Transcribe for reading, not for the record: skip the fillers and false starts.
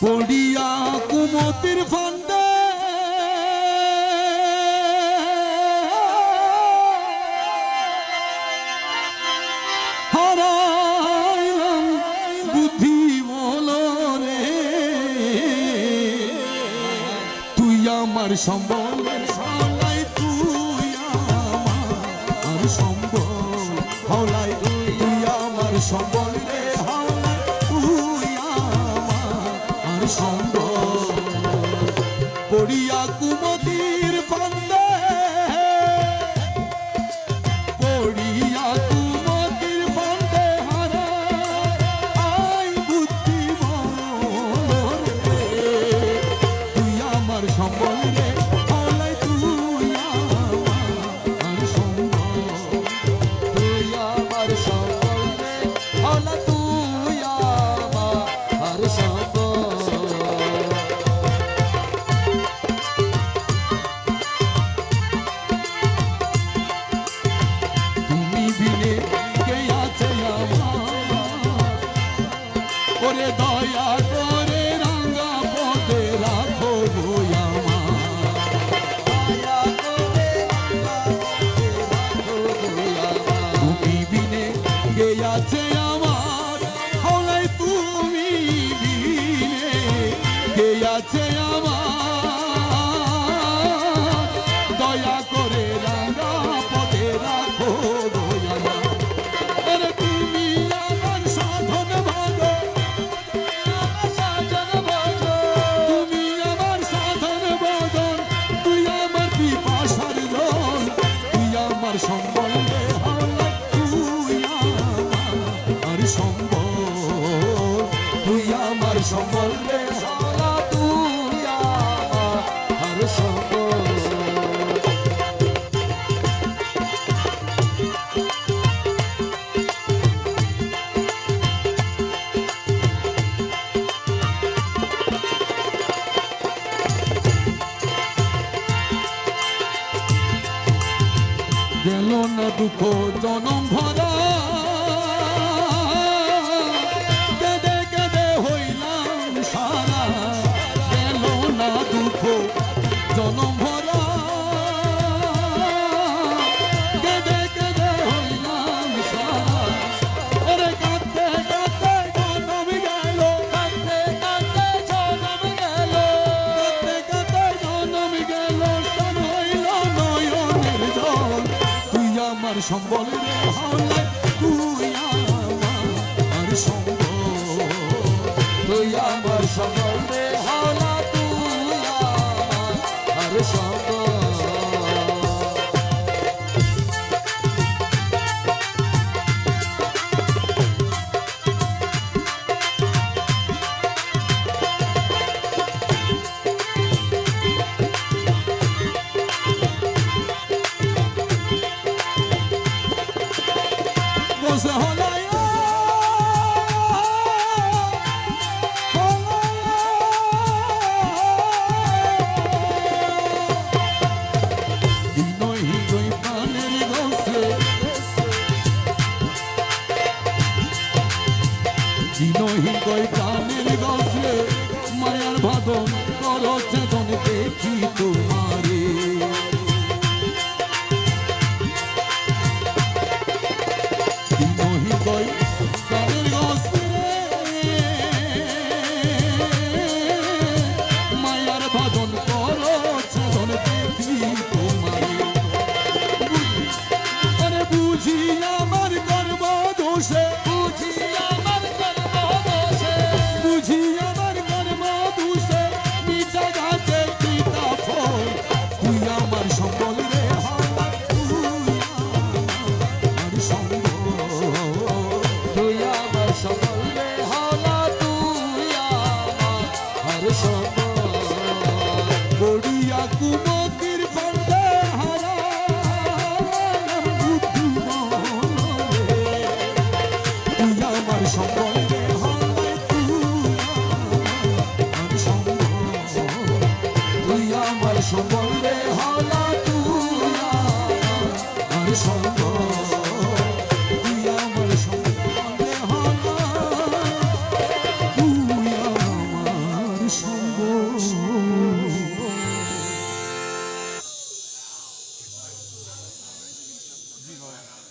পড়িয়া কুমতির ফান্দে হারাইলাম বুদ্ধি বলরে তুই আমার সম্বলের হাওলাই তুই আমার সম্বল হাওলাই তুই আমার সম্বল রে হাওলাই তুই আমার সম্বল পড়িয়া কুমতির ফান্দে পড়িয়া কুমতির ফান্দে হারাই বুদ্ধি বলরে তুই আমার সম্বল রে হাওলাই তুই আমার সম্বল তুই আমার সম্বল রে হাওলা তুই আমার সম্বল তুমি বিনে কে আছে আমার ওরে দয়া করে রাঙ্গা পথে রাখো গো তুমি বিনে কে আছে আমার হাওলাই তুমি বিনে কে আছে আমার দয়া করে রাঙ্গা পথে রাখো গো আরে তুমি আমার সাধন ভালো তুমি আমার সাধন বদন তুই আমার পিপাসার জল তুই আমার সম্বল রে হাওলাই তুই আমার সম্বল তুই আমার সম্বল রে হাওলা তুই আমার সম্বল গেল না দুঃখ জনম ভরা কেঁদে কেঁদে হইলাম সারা গেল না দুঃখ জনম ভরা কেঁদে কেঁদে হইলাম সারা ওরে কাঁদতে কাঁদতে জনম গেল কাঁদতে কাঁদতে জনম গেল কাঁদতে কাঁদতে জনম গেল সব হইল নয়নের জল তুই আমার সম্বল রে হাওলাই তুই আমার সম্বল তুই আমার সম্বল রে হাওলা তুই আমার সম্বল বসে হলাই প্রাণের গছে মায়ার ভাদন করো চেতন দেখি তোমারে দিনহি কই প্রাণের গছে মায়ার ভাদন করো চেতন দেখি তোমারে আরে বুঝি আমার গর্ব দোষে বুঝি আমার গর্ব দোষে বুঝি জি হয়